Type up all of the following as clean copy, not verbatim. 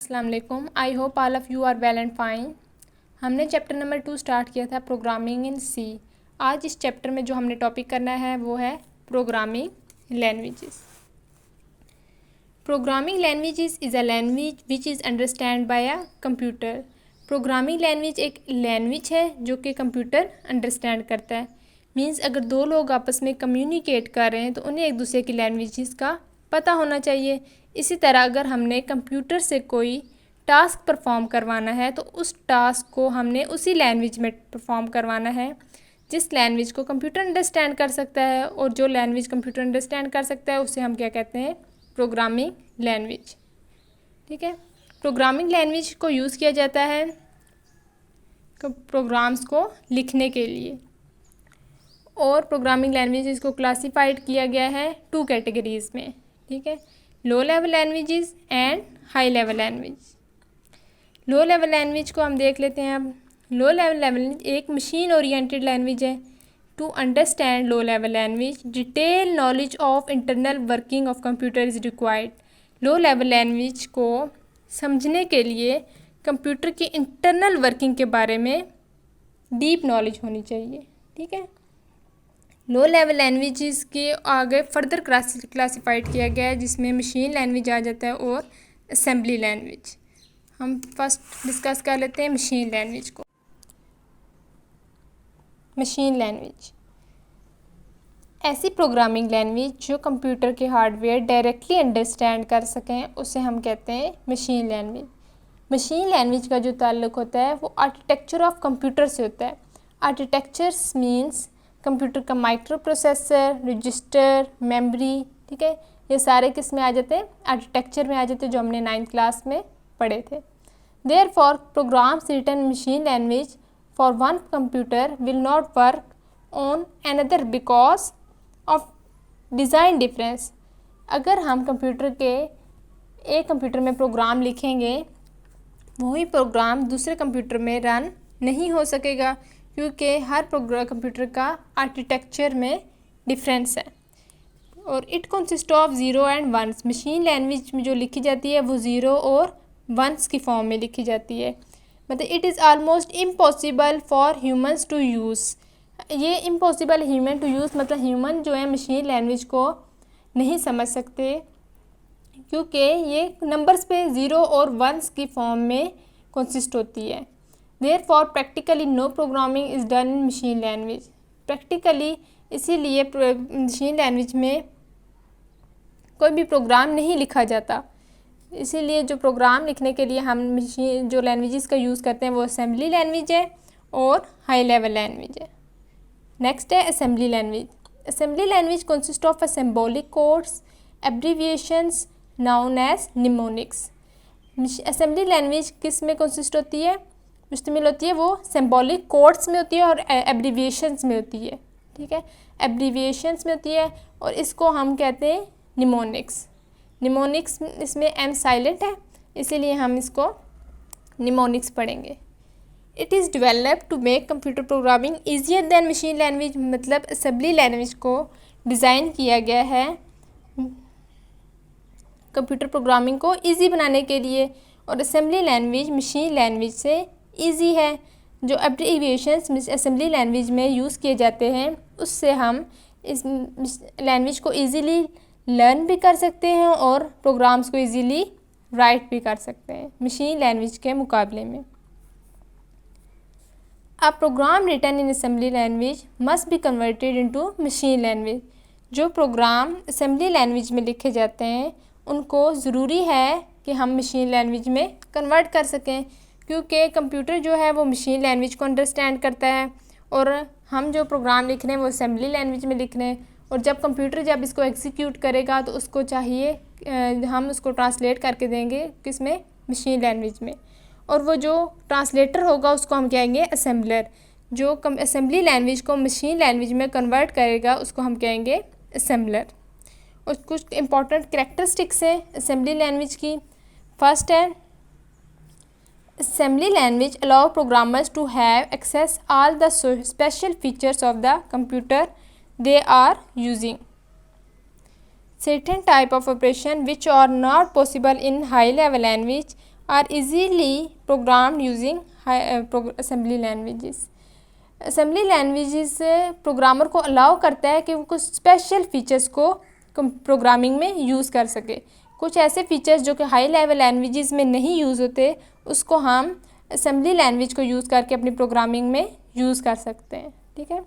अस्सलाम वालेकुम। I hope all of you are well and fine. हमने चैप्टर नंबर 2 स्टार्ट किया था प्रोग्रामिंग इन सी। आज इस चैप्टर में जो हमने टॉपिक करना है वो है programming languages. Programming languages is a language which is understand by a computer. Programming language एक लैंग्वेज है जो कि कंप्यूटर अंडरस्टैंड करता है। मीन्स अगर दो लोग आपस में कम्युनिकेट कर रहे हैं तो उन्हें एक दूसरे की लैंग्वेजेस का पता होना चाहिए। इसी तरह अगर हमने कंप्यूटर से कोई टास्क परफॉर्म करवाना है तो उस टास्क को हमने उसी लैंग्वेज में परफॉर्म करवाना है जिस लैंग्वेज को कंप्यूटर अंडरस्टैंड कर सकता है, और जो लैंग्वेज कंप्यूटर अंडरस्टैंड कर सकता है उसे हम क्या कहते हैं, प्रोग्रामिंग लैंग्वेज। ठीक है, प्रोग्रामिंग लैंग्वेज को यूज़ किया जाता है प्रोग्राम्स को लिखने के लिए, और प्रोग्रामिंग लैंग्वेजेस को क्लासिफाइड किया गया है 2 कैटेगरीज में। ठीक है, low level languages and high level language. Low level language को हम देख लेते हैं। अब लो लेवल लैंग्वेज एक मशीन ओरिएंटेड लैंग्वेज है। To understand low level language detail knowledge of internal working of computer is required. Low level language को समझने के लिए कंप्यूटर की इंटरनल वर्किंग के बारे में डीप नॉलेज होनी चाहिए। ठीक है, लो लेवल लैंग्वेजेस के आगे फर्दर क्लासिफाइड किया गया है जिसमें मशीन लैंग्वेज आ जाता है और असेंबली लैंग्वेज। हम फर्स्ट डिस्कस कर लेते हैं मशीन लैंग्वेज को। मशीन लैंग्वेज ऐसी प्रोग्रामिंग लैंग्वेज जो कंप्यूटर के हार्डवेयर डायरेक्टली अंडरस्टैंड कर सकें उसे हम कहते हैं मशीन लैंग्वेज। मशीन लैंग्वेज का जो ताल्लुक होता है वो आर्किटेक्चर ऑफ कंप्यूटर से होता है। आर्किटेक्चर्स मीन्स कंप्यूटर का माइक्रो प्रोसेसर, रजिस्टर, मेमोरी। ठीक है, ये सारे किस में आ जाते हैं, आर्किटेक्चर में आ जाते हैं, जो हमने 9th क्लास में पढ़े थे। Therefore programs written machine language for one computer will not work on another because of design difference. अगर हम एक कंप्यूटर में प्रोग्राम लिखेंगे वही प्रोग्राम दूसरे कंप्यूटर में रन नहीं हो सकेगा क्योंकि हर कंप्यूटर का आर्किटेक्चर में डिफरेंस है। और it consist of 0 and 1। Machine language में जो लिखी जाती है वो 0 और 1 की फॉर्म में लिखी जाती है। मतलब it is almost impossible for humans to use. ये इम्पॉसिबल ह्यूमन टू यूज़ मतलब ह्यूमन जो है मशीन लैंग्वेज को नहीं समझ सकते क्योंकि ये नंबर्स पे 0 और 1 की फॉर्म में कंसिस्ट होती है। Therefore practically no programming is done in machine language. Practically इसीलिए मशीन लैंग्वेज में कोई भी प्रोग्राम नहीं लिखा जाता। इसीलिए जो प्रोग्राम लिखने के लिए हम मशीन जो लैंग्वेजेस का यूज़ करते हैं वो असेंबली लैंग्वेज है और हाई लेवल लैंग्वेज है। नेक्स्ट है assembly language. Assembly language consist of a symbolic codes abbreviations known as mnemonics. Assembly language किस में कंसिस्ट होती है, मुश्तमिल होती है, वो सिंबॉलिक कोड्स में होती है और एब्रीविएशंस में होती है। ठीक है, एब्रीविएशंस में होती है और इसको हम कहते हैं निमोनिक्स। निमोनिक्स इसमें एम साइलेंट है इसीलिए हम इसको निमोनिक्स पढ़ेंगे। It is developed to make computer programming easier than machine language. मतलब असेंबली लैंग्वेज को डिज़ाइन किया गया है कंप्यूटर प्रोग्रामिंग को ईजी बनाने के लिए, और असेंबली लैंग्वेज मशीन लैंग्वेज से ईजी है। जो एब्रीविएशंस असेंबली लैंग्वेज में यूज़ किए जाते हैं उससे हम इस लैंग्वेज को ईजीली लर्न भी कर सकते हैं और प्रोग्राम्स को ईजीली राइट भी कर सकते हैं मशीन लैंग्वेज के मुकाबले में। A program written in assembly language must be converted into machine language. जो प्रोग्राम असेंबली लैंग्वेज में लिखे जाते हैं उनको ज़रूरी है कि हम मशीन लैंग्वेज में कन्वर्ट कर सकें क्योंकि कंप्यूटर जो है वो मशीन लैंग्वेज को अंडरस्टैंड करता है और हम जो प्रोग्राम लिख रहे हैं वो असेंबली लैंग्वेज में लिख रहे हैं। और जब कंप्यूटर जब इसको एग्जीक्यूट करेगा तो उसको चाहिए हम उसको ट्रांसलेट करके देंगे किसमें, मशीन लैंग्वेज में, और वो जो ट्रांसलेटर होगा उसको हम कहेंगे असेंबलर। जो असेंबली लैंग्वेज को मशीन लैंग्वेज में कन्वर्ट करेगा उसको हम कहेंगे असेंबलर। और कुछ इंपॉर्टेंट कैरेक्टरिस्टिक्स हैं असेंबली लैंग्वेज की। फर्स्ट है assembly language allow programmers to have access all the special features of the computer they are using. Certain type of operation which are not possible in high level language are easily programmed using assembly languages. Assembly languages programmer को allow करता है कि वो कुछ special features को programming में use कर सके। कुछ ऐसे फीचर्स जो कि हाई लेवल लैंग्वेजेस में नहीं यूज़ होते, उसको हम असेंबली लैंग्वेज को यूज़ करके अपनी प्रोग्रामिंग में यूज़ कर सकते हैं। ठीक है।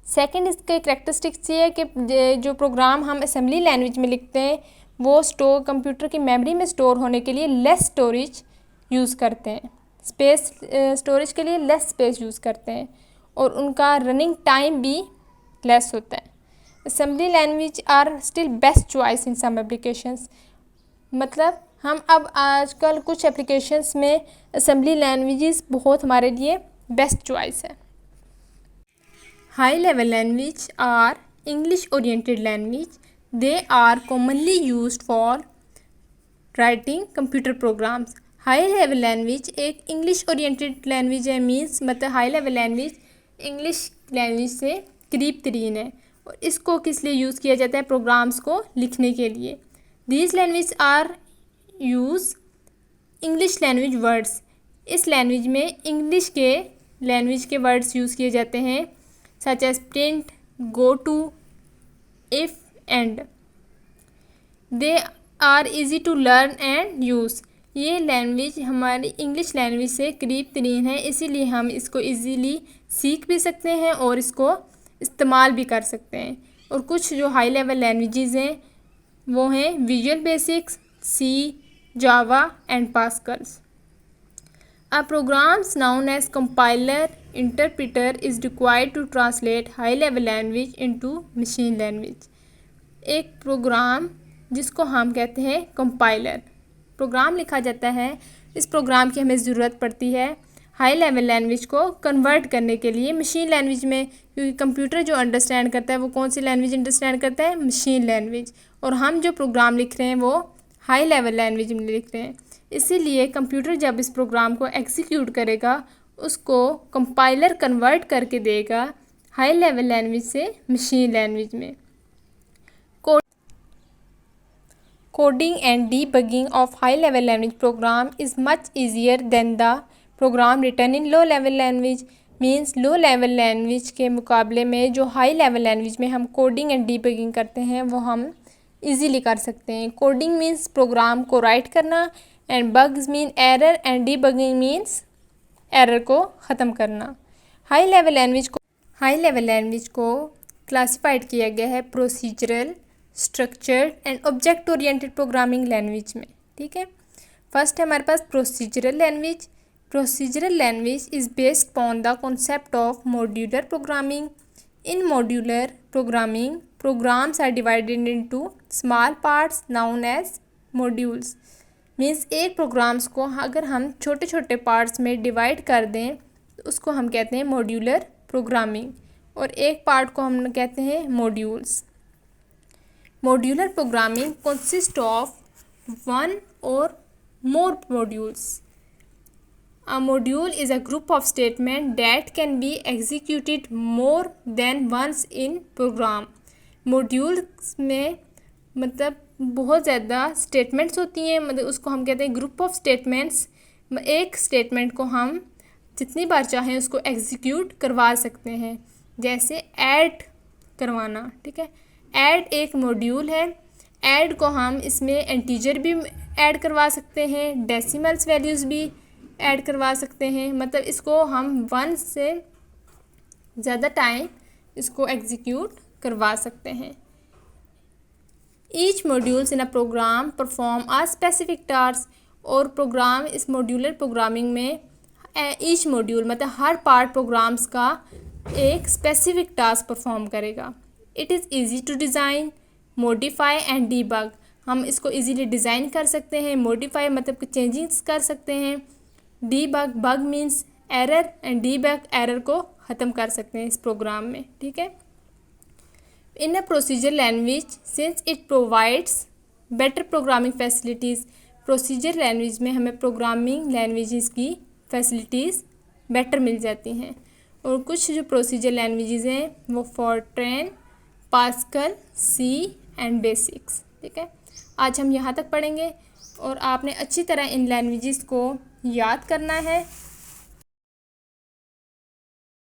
सेकंड इसके करैक्टरिस्टिक्स ये है कि जो प्रोग्राम हम असेंबली लैंग्वेज में लिखते हैं वो कंप्यूटर की मेमोरी में स्टोर होने के लिए लेस स्टोरेज यूज़ करते हैं, स्टोरेज के लिए लेस स्पेस यूज़ करते हैं, और उनका रनिंग टाइम भी लेस होता है। Assembly language are still best choice in some applications. मतलब हम अब आजकल कुछ एप्लीकेशंस में असेंबली लैंग्वेजेस बहुत हमारे लिए बेस्ट चॉइस है। High level language are English oriented language. They are commonly used for writing computer programs. High level language एक इंग्लिश ओरिएंटेड लैंग्वेज है, मीन्स मतलब high level language English language से करीब तरीन है, और इसको किस लिए यूज़ किया जाता है? प्रोग्राम्स को लिखने के लिए। These language are use English language words. इस लैंग्वेज में इंग्लिश के लैंग्वेज के वर्ड्स यूज़ किए जाते हैं, such as print, go to, if and. They are easy to learn and use. ये लैंग्वेज हमारी इंग्लिश लैंग्वेज से करीब तरीन है, इसीलिए हम इसको ईज़िली सीख भी सकते हैं और इसको इस्तेमाल भी कर सकते हैं। और कुछ जो हाई लेवल लैंग्वेजेस हैं वो हैं visual basics, C, Java and Pascals. A programs known as compiler interpreter is required to translate high level language into machine language। एक प्रोग्राम जिसको हम कहते हैं कंपाइलर, प्रोग्राम लिखा जाता है, इस प्रोग्राम की हमें ज़रूरत पड़ती है हाई लेवल लैंग्वेज को कन्वर्ट करने के लिए मशीन लैंग्वेज में, क्योंकि कंप्यूटर जो अंडरस्टैंड करता है वो कौन सी लैंग्वेज अंडरस्टैंड करता है? Machine language. और हम जो प्रोग्राम लिख रहे हैं वो हाई लेवल लैंग्वेज में लिख रहे हैं, इसीलिए कंप्यूटर जब इस प्रोग्राम को एग्जीक्यूट करेगा उसको कंपाइलर कन्वर्ट करके देगा हाई लेवल लैंग्वेज से मशीन लैंग्वेज में। Coding and debugging of high level language program is much easier than the program written in low level language. Means low level language के मुकाबले में जो हाई लेवल लैंग्वेज में हम coding and debugging करते हैं वो हम इजीली कर सकते हैं। कोडिंग मीन्स प्रोग्राम को राइट करना, and bugs mean error, and debugging means error को ख़त्म करना। हाई लेवल लैंग्वेज को क्लासिफाइड किया गया है procedural, structured and object oriented programming language में। ठीक है। फर्स्ट है हमारे पास procedural language. Procedural language is based upon the concept of modular programming. In modular programming programs are divided into small parts known as modules. Means एक programmes को अगर हम छोटे छोटे पार्ट्स में डिवाइड कर दें तो उसको हम कहते हैं मॉड्यूलर प्रोग्रामिंग, और एक पार्ट को हम कहते हैं modules. Modular programming consist of one और मोर modules. A module is a group of statements that can be executed more than once in program। Modules में मतलब बहुत ज़्यादा स्टेटमेंट्स होती हैं, मतलब उसको हम कहते हैं ग्रुप ऑफ स्टेटमेंट्स। एक स्टेटमेंट को हम जितनी बार चाहें उसको एग्जीक्यूट करवा सकते हैं, जैसे ऐड करवाना। ठीक है। ऐड एक मॉड्यूल है। ऐड को हम इसमें इंटीजर भी ऐड करवा सकते हैं, डेसिमल्स वैल्यूज़ भी ऐड करवा सकते हैं, मतलब इसको हम वन से ज़्यादा टाइम इसको एग्जीक्यूट करवा सकते हैं। Each modules in a program perform a specific task. और प्रोग्राम इस मॉड्यूलर प्रोग्रामिंग में ईच मॉड्यूल मतलब हर पार्ट प्रोग्राम्स का एक स्पेसिफिक टास्क परफॉर्म करेगा। It is easy to design, modify and debug. हम इसको ईजीली डिज़ाइन कर सकते हैं, मॉडिफाई मतलब कि चेंजेस कर सकते हैं, debug bug means error, and debug error को ख़त्म कर सकते हैं इस प्रोग्राम में। ठीक है। In a procedure language since it provides better programming facilities. Procedure language में हमें प्रोग्रामिंग लैंग्वेजेस की फैसिलिटीज़ बेटर मिल जाती हैं। और कुछ जो प्रोसीजर लैंग्वेजेस हैं वो Fortran, Pascal, C and basics. ठीक है। आज हम यहाँ तक पढ़ेंगे। और आपने अच्छी तरह इन लैंग्वेजेस को याद करना है